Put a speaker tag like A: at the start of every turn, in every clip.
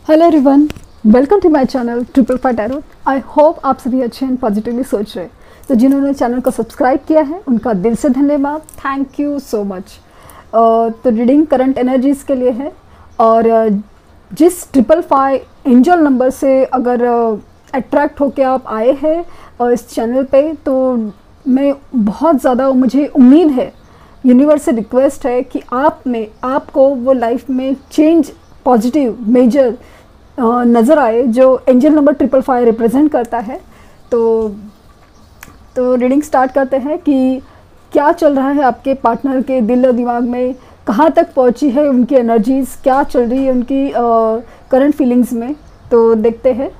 A: Hello everyone, welcome to my channel triple five tarot. I hope आप सभी अच्छे and positively सोच रहे। तो जिन्होंने चैनल को सब्सक्राइब किया है उनका दिल से धन्यवाद, थैंक यू सो मच। तो रीडिंग करंट एनर्जीज़ के लिए है और जिस 555 एंजल नंबर से अगर अट्रैक्ट होके आप आए हैं और इस चैनल पे, तो मैं बहुत ज़्यादा, मुझे उम्मीद है, यूनिवर्स से रिक्वेस्ट है कि आपको वो लाइफ में चेंज पॉजिटिव मेजर नज़र आए जो एंजल नंबर 555 रिप्रेजेंट करता है। तो रीडिंग स्टार्ट करते हैं कि क्या चल रहा है आपके पार्टनर के दिल और दिमाग में, कहाँ तक पहुँची है उनकी एनर्जीज़, क्या चल रही है उनकी करंट फीलिंग्स में। तो देखते हैं।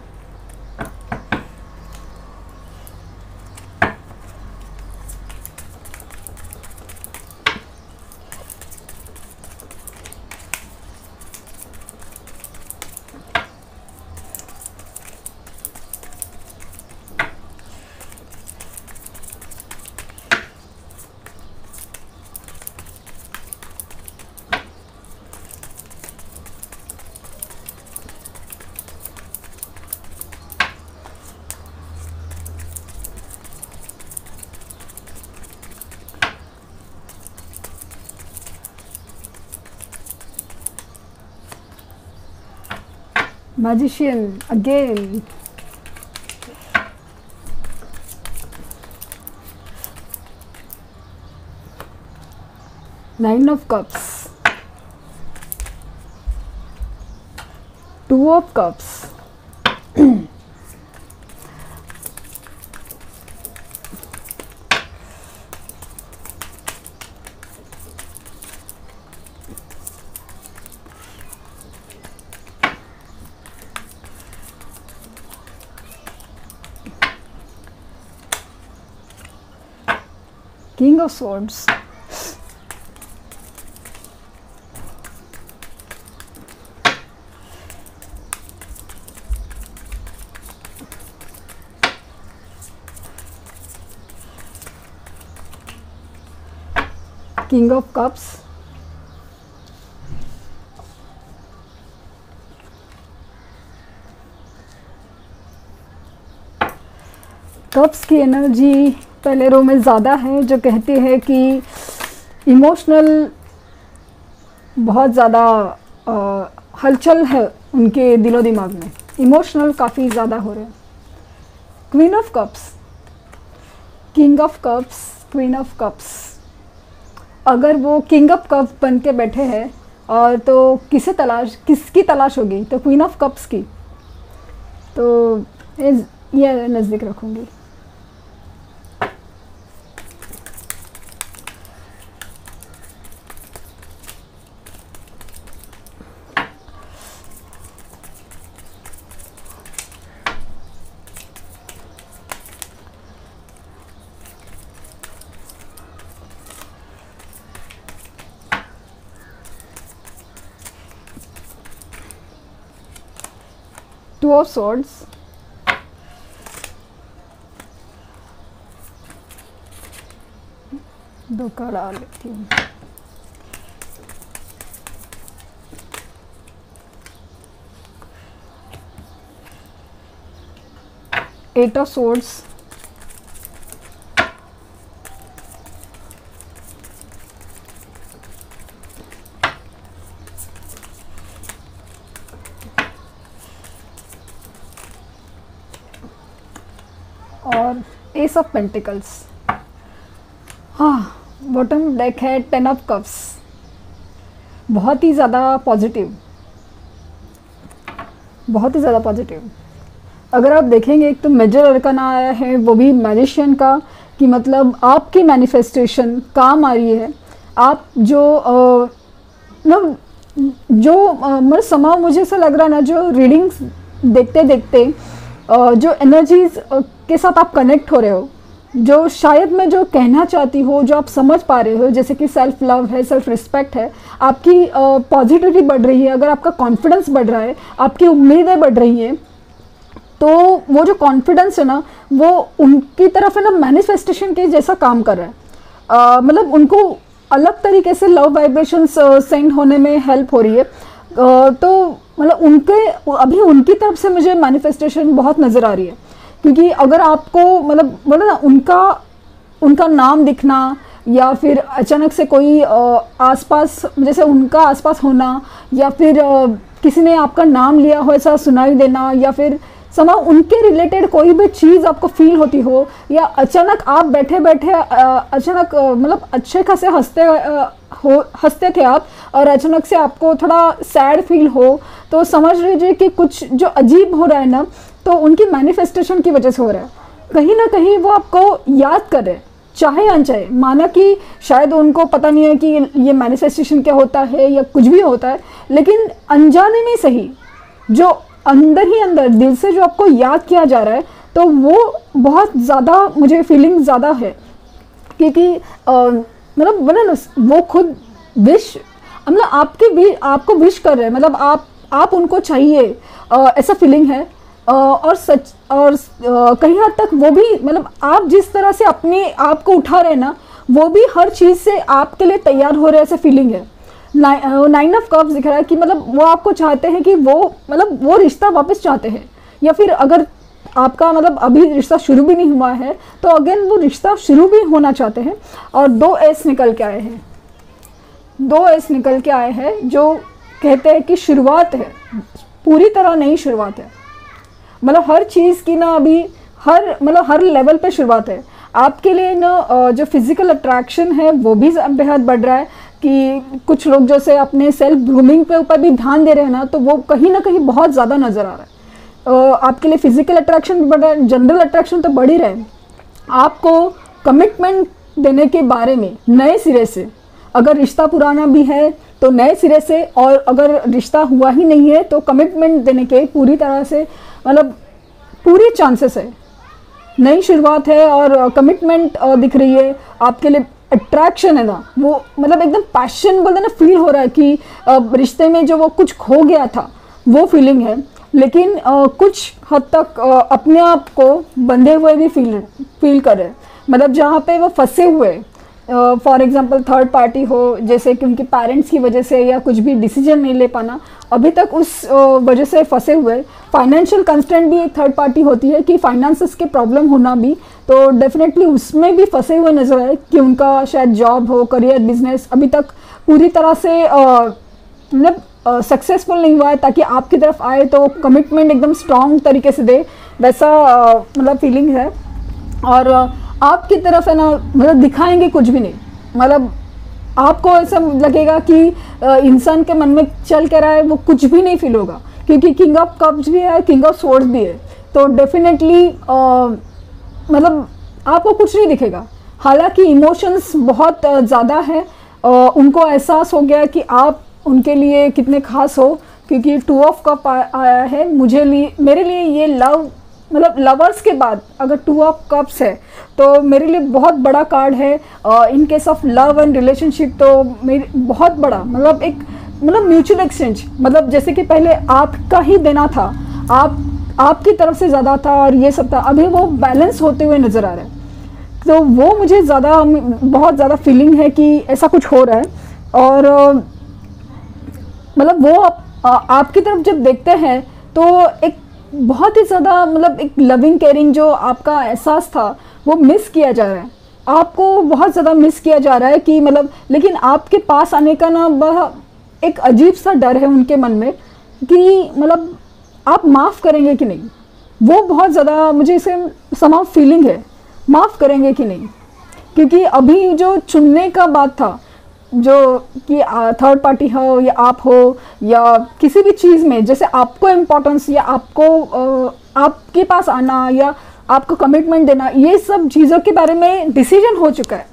A: Magician again. Nine of Cups. Two of Cups. King of Swords. King of Cups. Cups की एनर्जी पहले रो में ज़्यादा है, जो कहती है कि इमोशनल बहुत ज़्यादा हलचल है उनके दिलो दिमाग में, इमोशनल काफ़ी ज़्यादा हो रहे हैं। Queen of cups, king of cups, queen of cups. अगर वो किंग ऑफ कप्स बन के बैठे हैं और तो किसकी तलाश होगी, तो क्वीन ऑफ कप्स की। तो ये नज़दीक रखूँगी। Two of Swords. दो कार्ड डाल लेती हूँ। Eight of Swords. और एस ऑफ पेंटिकल्स। हाँ, बॉटम डेक है 10 ऑफ कप्स। बहुत ही ज़्यादा पॉजिटिव, बहुत ही ज़्यादा पॉजिटिव। अगर आप देखेंगे, एक तो मेजर अरकाना आया है, वो भी मैजिशियन का, कि मतलब आपकी मैनिफेस्टेशन काम आ रही है। आप जो मतलब समा मुझे ऐसा लग रहा ना, जो रीडिंग्स देखते देखते जो एनर्जीज के साथ आप कनेक्ट हो रहे हो, जो शायद मैं जो कहना चाहती हो, जो आप समझ पा रहे हो, जैसे कि सेल्फ लव है, सेल्फ रिस्पेक्ट है, आपकी पॉजिटिविटी बढ़ रही है, अगर आपका कॉन्फिडेंस बढ़ रहा है, आपकी उम्मीदें बढ़ रही हैं, तो वो जो कॉन्फिडेंस है ना, वो उनकी तरफ है ना मैनिफेस्टेशन के जैसा काम कर रहा है। मतलब उनको अलग तरीके से लव वाइब्रेशंस सेंड होने में हेल्प हो रही है। तो मतलब उनके अभी उनकी तरफ से मुझे मैनिफेस्टेशन बहुत नज़र आ रही है, क्योंकि अगर आपको मतलब बोला ना उनका नाम दिखना या फिर अचानक से कोई आसपास जैसे उनका आसपास होना, या फिर किसी ने आपका नाम लिया हो ऐसा सुनाई देना, या फिर समा उनके रिलेटेड कोई भी चीज़ आपको फील होती हो, या अचानक आप बैठे बैठे अचानक मतलब अच्छे खासे हंसते थे आप और अचानक से आपको थोड़ा सैड फील हो, तो समझ लीजिए कि कुछ जो अजीब हो रहा है ना, तो उनकी मैनिफेस्टेशन की वजह से हो रहा है। कहीं ना कहीं वो आपको याद कर रहे हैं, चाहे अनचाहे, माना कि शायद उनको पता नहीं है कि ये मैनिफेस्टेशन क्या होता है या कुछ भी होता है, लेकिन अनजाने में सही जो अंदर ही अंदर दिल से जो आपको याद किया जा रहा है, तो वो बहुत ज़्यादा मुझे फीलिंग ज़्यादा है, क्योंकि मतलब बना ना वो खुद विश मतलब आपको विश कर रहे हैं, मतलब आप उनको चाहिए, ऐसा फीलिंग है। और सच और कहीं हद तक वो भी मतलब आप जिस तरह से अपने आप को उठा रहे हैं ना, वो भी हर चीज़ से आपके लिए तैयार हो रहे हैं, ऐसा फीलिंग है। 9 ऑफ कप्स दिख रहा है कि मतलब वो आपको चाहते हैं कि वो रिश्ता वापस चाहते हैं, या फिर अगर आपका मतलब अभी रिश्ता शुरू भी नहीं हुआ है तो अगेन वो रिश्ता शुरू भी होना चाहते हैं। और 2 एस निकल के आए हैं, 2 एस निकल के आए हैं जो कहते हैं कि शुरुआत है, पूरी तरह नई शुरुआत है। मतलब हर चीज़ की ना अभी हर लेवल पे शुरुआत है आपके लिए ना। जो फिजिकल अट्रैक्शन है वो भी बेहद बढ़ रहा है, कि कुछ लोग जैसे अपने सेल्फ ग्रूमिंग पे ऊपर भी ध्यान दे रहे हैं ना, तो वो कहीं ना कहीं बहुत ज़्यादा नज़र आ रहा है। आपके लिए फिजिकल अट्रैक्शन भी बढ़ रहा है, जनरल अट्रैक्शन तो बढ़ ही रहा है। आपको कमिटमेंट देने के बारे में नए सिरे से, अगर रिश्ता पुराना भी है तो नए सिरे से, और अगर रिश्ता हुआ ही नहीं है तो कमिटमेंट देने के पूरी तरह से मतलब पूरी चांसेस है, नई शुरुआत है। और कमिटमेंट दिख रही है आपके लिए, अट्रैक्शन है ना वो मतलब एकदम पैशन बोलते ना, फील हो रहा है कि रिश्ते में जो वो कुछ खो गया था वो फीलिंग है। लेकिन कुछ हद तक अपने आप को बंधे हुए भी फील कर रहे हैं, मतलब जहाँ पे वो फंसे हुए, फॉर एग्जांपल थर्ड पार्टी हो, जैसे कि उनके पेरेंट्स की वजह से या कुछ भी डिसीजन नहीं ले पाना, अभी तक उस वजह से फंसे हुए। फाइनेंशियल कंस्ट्रेंट भी एक थर्ड पार्टी होती है कि फाइनेंसेस के प्रॉब्लम होना भी, तो डेफिनेटली उसमें भी फंसे हुए नजर आए कि उनका शायद जॉब हो, करियर, बिजनेस अभी तक पूरी तरह से मतलब सक्सेसफुल नहीं हुआ है, ताकि आपकी तरफ आए तो कमिटमेंट एकदम स्ट्रॉन्ग तरीके से दे, वैसा मतलब फीलिंग है। और आपकी तरफ है ना मतलब दिखाएंगे कुछ भी नहीं, मतलब आपको ऐसा लगेगा कि इंसान के मन में चल कर रहा है वो कुछ भी नहीं फील होगा, क्योंकि किंग ऑफ कप्स भी है, किंग ऑफ स्वॉर्ड्स भी है, तो डेफिनेटली मतलब आपको कुछ नहीं दिखेगा। हालांकि इमोशंस बहुत ज़्यादा है, उनको एहसास हो गया कि आप उनके लिए कितने खास हो, क्योंकि 2 ऑफ कप आया है। मेरे लिए ये लव मतलब लवर्स के बाद अगर 2 ऑफ कप्स है तो मेरे लिए बहुत बड़ा कार्ड है। In case of love and relationship तो मेरे बहुत बड़ा मतलब एक मतलब म्यूचुअल एक्सचेंज, मतलब जैसे कि पहले आपका ही देना था, आपकी तरफ से ज़्यादा था और ये सब था, अभी वो बैलेंस होते हुए नज़र आ रहा है। तो वो मुझे बहुत ज़्यादा फीलिंग है कि ऐसा कुछ हो रहा है। और मतलब वो आपकी तरफ जब देखते हैं तो एक बहुत ही ज़्यादा मतलब एक लविंग केयरिंग जो आपका एहसास था वो मिस किया जा रहा है, आपको बहुत ज़्यादा मिस किया जा रहा है कि मतलब, लेकिन आपके पास आने का ना एक अजीब सा डर है उनके मन में कि मतलब आप माफ़ करेंगे कि नहीं। वो बहुत ज़्यादा मुझे इसे समाव फीलिंग है, माफ़ करेंगे कि नहीं, क्योंकि अभी जो चुनने का बात था, जो कि थर्ड पार्टी हो या आप हो या किसी भी चीज़ में जैसे आपको इम्पोर्टेंस या आपको आपके पास आना या आपको कमिटमेंट देना, ये सब चीज़ों के बारे में डिसीजन हो चुका है,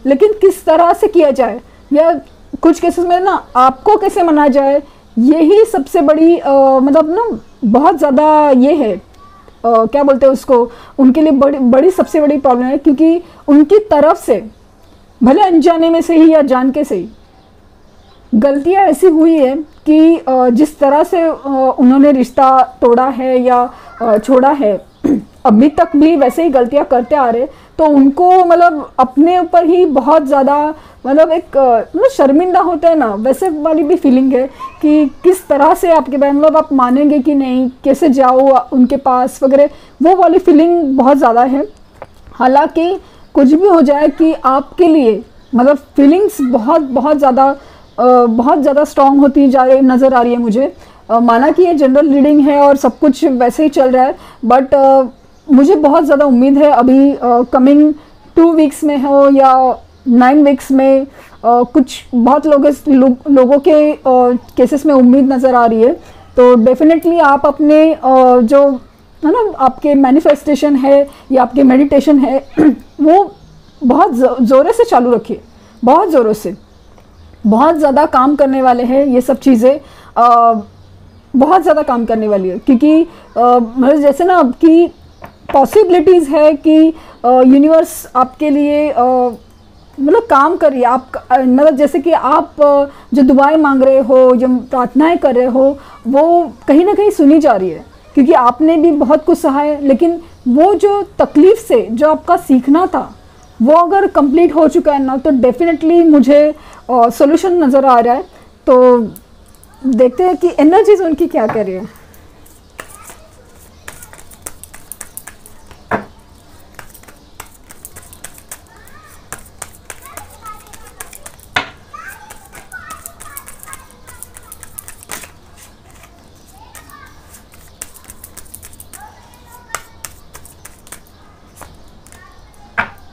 A: लेकिन किस तरह से किया जाए या कुछ केसेस में ना आपको कैसे मनाया जाए, यही सबसे बड़ी मतलब ना बहुत ज़्यादा ये है क्या बोलते हैं उसको, उनके लिए बड़ी सबसे बड़ी प्रॉब्लम है, क्योंकि उनकी तरफ से भले अनजाने में से ही या जान के से ही गलतियां ऐसी हुई है कि जिस तरह से उन्होंने रिश्ता तोड़ा है या छोड़ा है, अभी तक भी वैसे ही गलतियां करते आ रहे, तो तो उनको मतलब अपने ऊपर ही बहुत ज़्यादा मतलब एक मतलब शर्मिंदा होते हैं ना, वैसे वाली भी फीलिंग है कि किस तरह से आपके पास मतलब आप मानेंगे कि नहीं, कैसे जाओ उनके पास वगैरह, वो वाली फीलिंग बहुत ज़्यादा है। हालांकि कुछ भी हो जाए कि आपके लिए मतलब फीलिंग्स बहुत ज़्यादा स्ट्रांग होती जा रही नज़र आ रही है मुझे। माना कि ये जनरल रीडिंग है और सब कुछ वैसे ही चल रहा है, बट मुझे बहुत ज़्यादा उम्मीद है अभी कमिंग 2 वीक्स में हो या 9 वीक्स में कुछ बहुत लोगों के केसेस में उम्मीद नज़र आ रही है। तो डेफिनेटली आप अपने जो है ना आपके मैनिफेस्टेशन है या आपके मेडिटेशन है वो बहुत ज़ोरों से चालू रखिए, बहुत ज़ोरों से, बहुत ज़्यादा काम करने वाले हैं ये सब चीज़ें, बहुत ज़्यादा काम करने वाली है। क्योंकि मतलब जैसे ना कि पॉसिबिलिटीज़ है कि यूनिवर्स आपके लिए मतलब काम कर रही है। आप मतलब जैसे कि आप जो दुआएं मांग रहे हो, जो प्रार्थनाएं कर रहे हो, वो कहीं ना कहीं सुनी जा रही है, क्योंकि आपने भी बहुत कुछ सहा है। लेकिन वो जो तकलीफ़ से जो आपका सीखना था वो अगर कंप्लीट हो चुका है ना, तो डेफिनेटली मुझे सॉल्यूशन नज़र आ रहा है। तो देखते हैं कि एनर्जीज उनकी क्या कर रही है।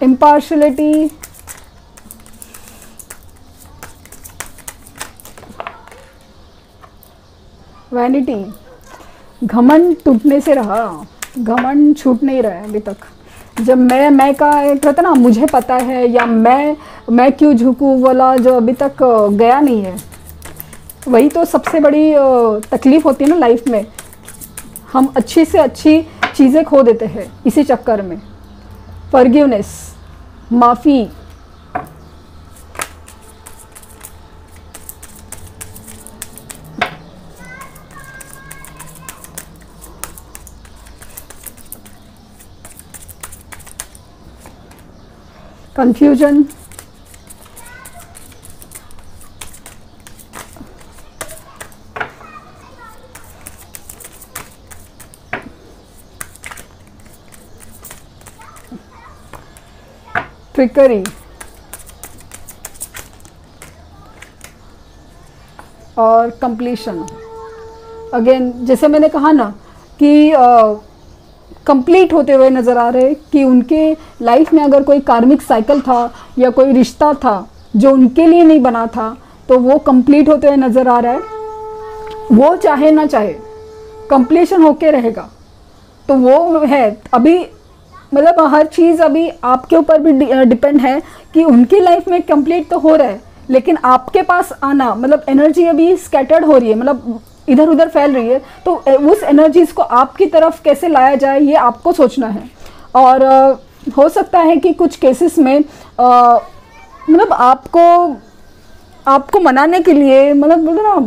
A: इम्पार्शलिटी, वैनिटी, घमंड टूटने से रहा, घमंड छूट नहीं रहा है अभी तक। जब मैं का एक रहता ना, मुझे पता है या मैं क्यों झुकूँ वाला, जो अभी तक गया नहीं है, वही तो सबसे बड़ी तकलीफ़ होती है ना लाइफ में। हम अच्छी से अच्छी चीज़ें खो देते हैं इसी चक्कर में। फॉरगिवनेस, माफ़ी, कंफ्यूजन, ट्रिकरी और कंप्लीशन। अगेन जैसे मैंने कहा ना कि कंप्लीट होते हुए नज़र आ रहे कि उनके लाइफ में अगर कोई कार्मिक साइकिल था या कोई रिश्ता था जो उनके लिए नहीं बना था, तो वो कंप्लीट होते हुए नज़र आ रहा है। वो चाहे ना चाहे कंप्लीशन होके रहेगा। तो वो है अभी मतलब हर चीज़ अभी आपके ऊपर भी डिपेंड है कि उनकी लाइफ में कंप्लीट तो हो रहा है, लेकिन आपके पास आना मतलब एनर्जी अभी स्कैटर्ड हो रही है, मतलब इधर उधर फैल रही है। तो उस एनर्जीज को आपकी तरफ कैसे लाया जाए ये आपको सोचना है। और हो सकता है कि कुछ केसेस में मतलब आपको मनाने के लिए मतलब बोलते ना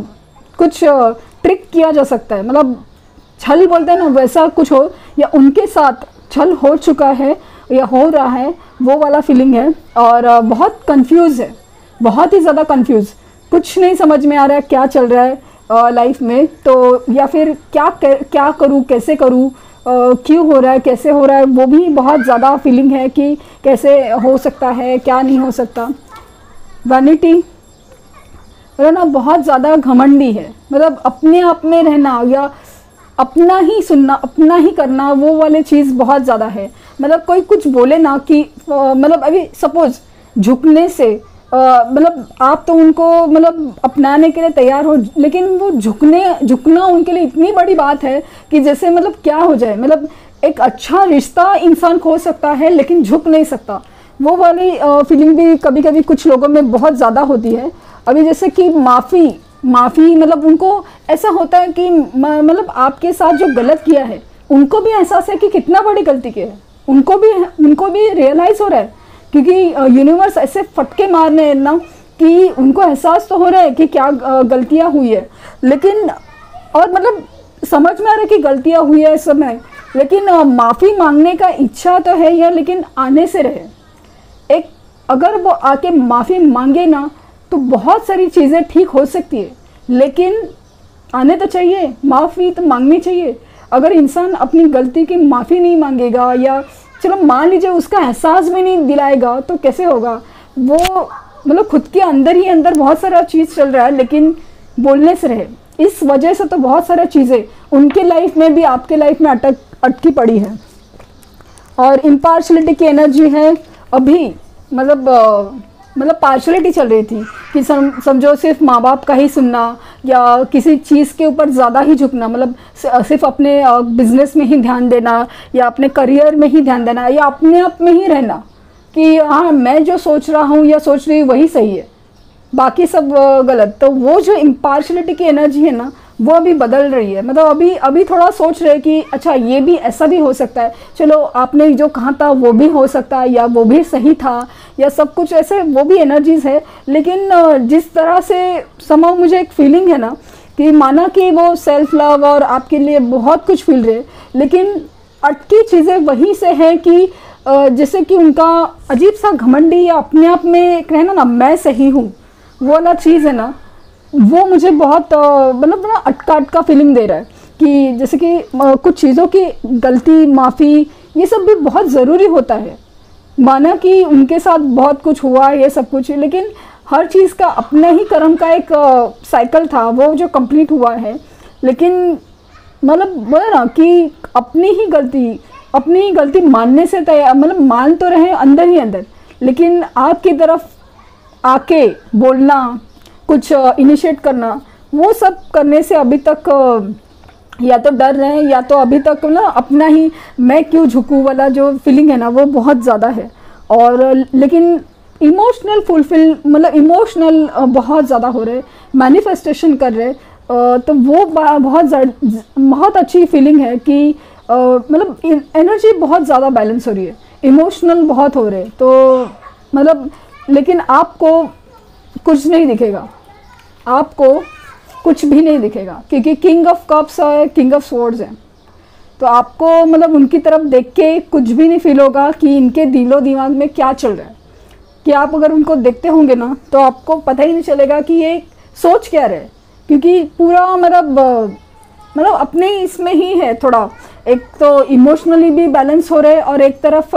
A: कुछ ट्रिक किया जा सकता है, मतलब छल बोलते हैं ना, वैसा कुछ हो, या उनके साथ छल हो चुका है या हो रहा है, वो वाला फीलिंग है। और बहुत कंफ्यूज है, बहुत ही ज़्यादा कंफ्यूज, कुछ नहीं समझ में आ रहा है क्या चल रहा है लाइफ में। तो या फिर क्या करूँ, कैसे करूँ, क्यों हो रहा है, कैसे हो रहा है, वो भी बहुत ज़्यादा फीलिंग है कि कैसे हो सकता है, क्या नहीं हो सकता। वैनिटी मतलब ना बहुत ज़्यादा घमंडी है, मतलब अपने आप में रहना या अपना ही सुनना, अपना ही करना, वो वाली चीज़ बहुत ज़्यादा है। मतलब कोई कुछ बोले ना कि मतलब अभी सपोज झुकने से मतलब आप तो उनको मतलब अपनाने के लिए तैयार हो, लेकिन वो झुकना उनके लिए इतनी बड़ी बात है कि जैसे मतलब क्या हो जाए, मतलब एक अच्छा रिश्ता इंसान खो सकता है लेकिन झुक नहीं सकता। वो वाली फीलिंग भी कभी कभी कुछ लोगों में बहुत ज़्यादा होती है। अभी जैसे कि माफ़ी मतलब उनको ऐसा होता है कि मतलब आपके साथ जो गलत किया है उनको भी एहसास है कि कितना बड़ी गलती की है, उनको भी रियलाइज़ हो रहा है, क्योंकि यूनिवर्स ऐसे फटके मारने हैं ना कि उनको एहसास तो हो रहा है कि क्या गलतियाँ हुई है, लेकिन और मतलब समझ में आ रहा है कि गलतियाँ हुई है इस समय, लेकिन माफ़ी मांगने का इच्छा तो है या, लेकिन आने से रहे। एक अगर वो आके माफ़ी मांगे ना तो बहुत सारी चीज़ें ठीक हो सकती है, लेकिन आने तो चाहिए, माफ़ी तो मांगनी चाहिए। अगर इंसान अपनी गलती की माफ़ी नहीं मांगेगा, या चलो मान लीजिए उसका एहसास भी नहीं दिलाएगा, तो कैसे होगा वो, मतलब खुद के अंदर ही अंदर बहुत सारा चीज़ चल रहा है, लेकिन बोलने से रहे। इस वजह से तो बहुत सारा चीज़ें उनके लाइफ में भी आपके लाइफ में अटकी पड़ी है। और इम्पार्शलिटी की एनर्जी है अभी, मतलब पार्शलिटी चल रही थी कि समझो सिर्फ माँ बाप का ही सुनना, या किसी चीज़ के ऊपर ज़्यादा ही झुकना, मतलब सिर्फ अपने बिजनेस में ही ध्यान देना, या अपने करियर में ही ध्यान देना, या अपने आप में ही रहना कि हाँ मैं जो सोच रहा हूँ या सोच रही हूँ वही सही है, बाकी सब गलत। तो वो जो इम्पार्शलिटी की एनर्जी है ना, वो अभी बदल रही है। मतलब अभी थोड़ा सोच रहे कि अच्छा ये भी ऐसा भी हो सकता है, चलो आपने जो कहा था वो भी हो सकता है, या वो भी सही था, या सब कुछ ऐसे, वो भी एनर्जीज है। लेकिन जिस तरह से समाव मुझे एक फीलिंग है ना कि माना कि वो सेल्फ लव और आपके लिए बहुत कुछ फील रहे, लेकिन अटकी चीज़ें वहीं से हैं कि जैसे कि उनका अजीब सा घमंडी या अपने आप में कहना ना मैं सही हूँ, वो वाला चीज़ है ना, वो मुझे बहुत मतलब बड़ा अटका फीलिंग दे रहा है कि जैसे कि कुछ चीज़ों की गलती, माफ़ी, ये सब भी बहुत ज़रूरी होता है। माना कि उनके साथ बहुत कुछ हुआ ये सब कुछ, लेकिन हर चीज़ का अपना ही कर्म का एक साइकिल था, वो जो कंप्लीट हुआ है। लेकिन मतलब बोला ना कि अपनी ही गलती मानने से तैयार, मतलब मान तो रहे अंदर ही अंदर, लेकिन आपकी तरफ आके बोलना, कुछ इनिशिएट करना, वो सब करने से अभी तक या तो डर रहे हैं, या तो अभी तक ना अपना ही मैं क्यों झुकूं वाला जो फीलिंग है ना, वो बहुत ज़्यादा है। और लेकिन इमोशनल फुलफिल, मतलब इमोशनल बहुत ज़्यादा हो रहे, मैनिफेस्टेशन कर रहे, तो वो बहुत अच्छी फीलिंग है कि मतलब एनर्जी बहुत ज़्यादा बैलेंस हो रही है, इमोशनल बहुत हो रहे। तो मतलब लेकिन आपको कुछ नहीं दिखेगा, आपको कुछ भी नहीं दिखेगा, क्योंकि किंग ऑफ कप्स है, किंग ऑफ स्वॉर्ड्स है। तो आपको मतलब उनकी तरफ देख के कुछ भी नहीं फील होगा कि इनके दिलो दिमाग में क्या चल रहा है। कि आप अगर उनको देखते होंगे ना, तो आपको पता ही नहीं चलेगा कि ये सोच क्या रहे, क्योंकि पूरा मतलब अपने इसमें ही है थोड़ा। एक तो इमोशनली भी बैलेंस हो रहे, और एक तरफ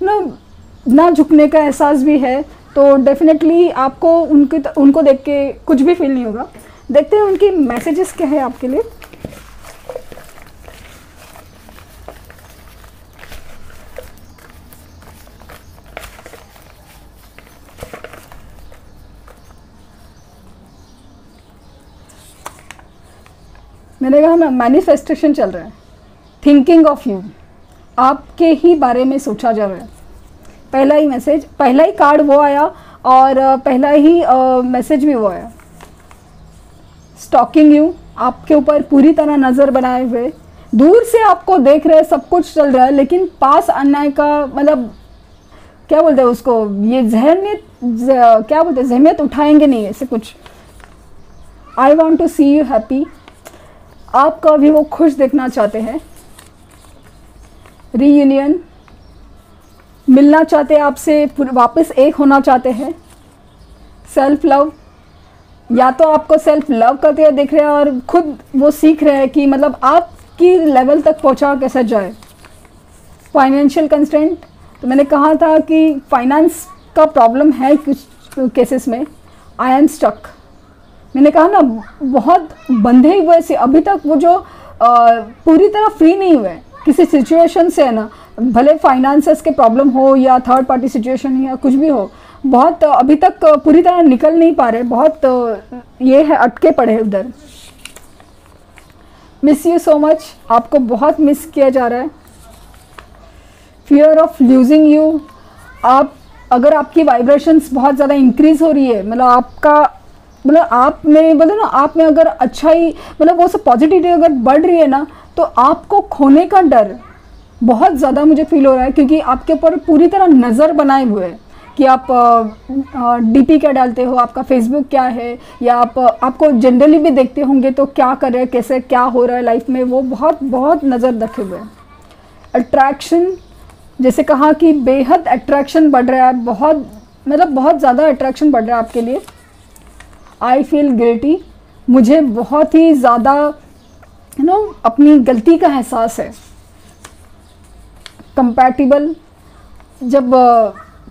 A: ना झुकने का एहसास भी है। तो डेफिनेटली आपको उनको देख के कुछ भी फील नहीं होगा। देखते हैं उनकी मैसेजेस क्या है आपके लिए। मैंने कहा ना, मैनिफेस्टेशन चल रहा है, थिंकिंग ऑफ यू, आपके ही बारे में सोचा जा रहा है। पहला ही मैसेज, पहला ही कार्ड वो आया, और पहला ही मैसेज भी वो आया। स्टॉकिंग यू, आपके ऊपर पूरी तरह नज़र बनाए हुए, दूर से आपको देख रहे, सब कुछ चल रहा है, लेकिन पास आने का मतलब क्या बोलते हैं उसको, ये क्या बोलते हैं, जहमियत उठाएंगे नहीं, ऐसे कुछ। I want to see you happy, आपका भी वो खुश देखना चाहते हैं। रीयूनियन, मिलना चाहते हैं आपसे, वापस एक होना चाहते हैं। सेल्फ लव, या तो आपको सेल्फ लव करते हुए दिख रहे हैं, और खुद वो सीख रहे हैं कि मतलब आपकी लेवल तक पहुंचा कैसे जाए। फाइनेंशियल कंस्ट्रेंट, तो मैंने कहा था कि फाइनेंस का प्रॉब्लम है कुछ केसेस में। आई एम स्टक, मैंने कहा ना बहुत बंधे हुए से, अभी तक वो जो पूरी तरह फ्री नहीं हुए किसी सिचुएशन से, है ना, भले फाइनेंसेस के प्रॉब्लम हो या थर्ड पार्टी सिचुएशन या कुछ भी हो, बहुत अभी तक पूरी तरह निकल नहीं पा रहे, बहुत ये है अटके पड़े उधर। मिस यू सो मच, आपको बहुत मिस किया जा रहा है। फियर ऑफ लूजिंग यू, आप अगर आपकी वाइब्रेशंस बहुत ज़्यादा इंक्रीज हो रही है, मतलब आपका मतलब आप में बोले ना, आप में अगर अच्छाई मतलब वो सब पॉजिटिविटी अगर बढ़ रही है ना, तो आपको खोने का डर बहुत ज़्यादा मुझे फील हो रहा है, क्योंकि आपके ऊपर पूरी तरह नज़र बनाए हुए है कि आप डीपी क्या डालते हो, आपका फेसबुक क्या है, या आपको जनरली भी देखते होंगे तो क्या कर रहे हैं, कैसे क्या हो रहा है लाइफ में, वो बहुत बहुत नज़र रखे हुए हैं। अट्रैक्शन, जैसे कहा कि बेहद अट्रैक्शन बढ़ रहा है, बहुत मतलब बहुत ज़्यादा अट्रैक्शन बढ़ रहा है आपके लिए। आई फील गिल्टी, मुझे बहुत ही ज़्यादा अपनी गलती का एहसास है। कंपैटिबल, जब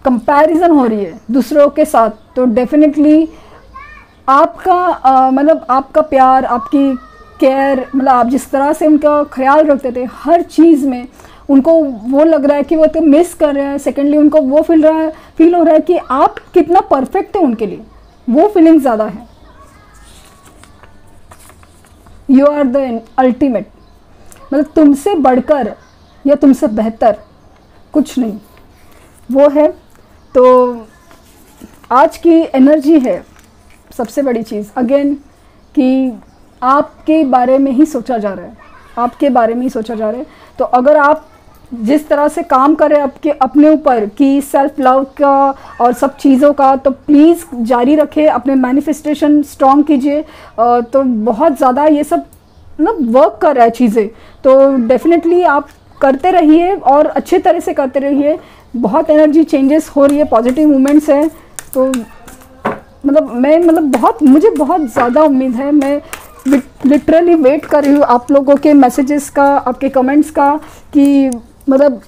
A: कंपैरिजन हो रही है दूसरों के साथ, तो डेफिनेटली आपका मतलब आपका प्यार, आपकी केयर, मतलब आप जिस तरह से उनका ख्याल रखते थे हर चीज़ में, उनको वो लग रहा है कि वो तो मिस कर रहे हैं। सेकेंडली उनको वो फील हो रहा है कि आप कितना परफेक्ट है उनके लिए, वो फीलिंग ज़्यादा है। यू आर द अल्टीमेट, मतलब तुमसे बढ़कर या तुमसे बेहतर कुछ नहीं, वो है। तो आज की एनर्जी है सबसे बड़ी चीज़, अगेन कि आपके बारे में ही सोचा जा रहा है, आपके बारे में ही सोचा जा रहा है। तो अगर आप जिस तरह से काम कर रहे हैं आपके अपने ऊपर कि सेल्फ लव का और सब चीज़ों का, तो प्लीज़ जारी रखें, अपने मैनिफेस्टेशन स्ट्रॉन्ग कीजिए। तो बहुत ज़्यादा ये सब मतलब वर्क कर रहा है चीज़ें, तो डेफिनेटली आप करते रहिए और अच्छे तरह से करते रहिए। बहुत एनर्जी चेंजेस हो रही है, पॉजिटिव मूवमेंट्स है। तो मुझे बहुत ज़्यादा उम्मीद है। मैं लिटरली वेट कर रही हूँ आप लोगों के मैसेजेस का, आपके कमेंट्स का, कि मतलब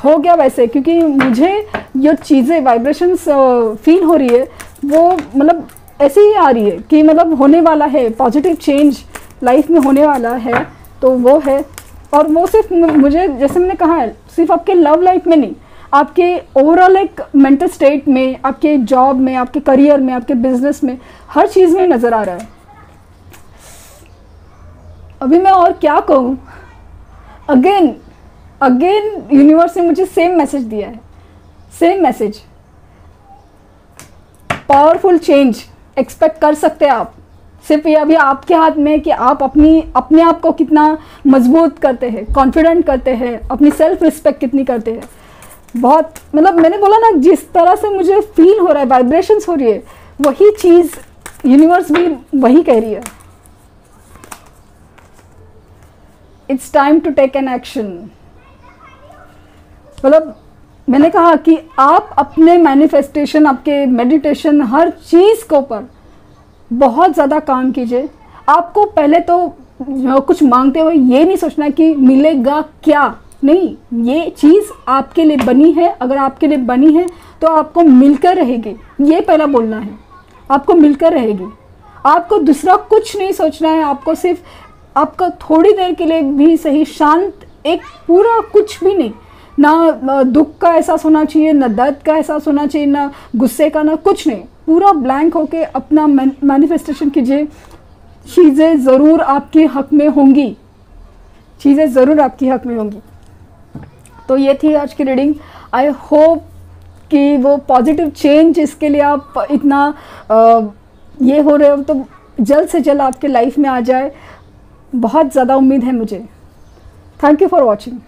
A: हो गया वैसे, क्योंकि मुझे ये चीज़ें वाइब्रेशंस फील हो रही है, वो मतलब ऐसे ही आ रही है कि मतलब होने वाला है, पॉजिटिव चेंज लाइफ में होने वाला है। तो वो है, और वो सिर्फ मुझे, जैसे मैंने कहा है, सिर्फ आपके लव लाइफ में नहीं, आपके ओवरऑल एक मेंटल स्टेट में, आपके जॉब में, आपके करियर में, आपके बिजनेस में, हर चीज़ में नज़र आ रहा है। अभी मैं और क्या कहूँ, अगेन यूनिवर्स ने मुझे सेम मैसेज दिया है, same message. Powerful change expect कर सकते हैं आप। सिर्फ ये अभी आपके हाथ में कि आप अपने आप को कितना मजबूत करते हैं, कॉन्फिडेंट करते हैं, अपनी सेल्फ रिस्पेक्ट कितनी करते हैं। बहुत मतलब मैंने बोला ना, जिस तरह से मुझे फील हो रहा है, वाइब्रेशंस हो रही है, वही चीज़ यूनिवर्स भी वही कह रही है। It's time to take an action. मतलब मैंने कहा कि आप अपने मैनिफेस्टेशन, आपके मेडिटेशन, हर चीज़ के ऊपर बहुत ज़्यादा काम कीजिए। आपको पहले तो कुछ मांगते हुए ये नहीं सोचना कि मिलेगा क्या, नहीं, ये चीज़ आपके लिए बनी है। अगर आपके लिए बनी है तो आपको मिलकर रहेगी, ये पहला बोलना है। आपको मिलकर रहेगी, आपको दूसरा कुछ नहीं सोचना है। आपको सिर्फ आपका थोड़ी देर के लिए भी सही शांत, एक पूरा कुछ भी नहीं, ना दुख का एहसास होना चाहिए, ना दर्द का एहसास होना चाहिए, ना गुस्से का, ना कुछ नहीं। पूरा ब्लैंक होके अपना मैनिफेस्टेशन कीजिए। चीज़ें ज़रूर आपके हक में होंगी, चीज़ें ज़रूर आपके हक में होंगी। तो ये थी आज की रीडिंग। आई होप कि वो पॉजिटिव चेंज, इसके लिए आप इतना ये हो रहे हो, तो जल्द से जल्द आपके लाइफ में आ जाए। बहुत ज़्यादा उम्मीद है मुझे। Thank you for watching.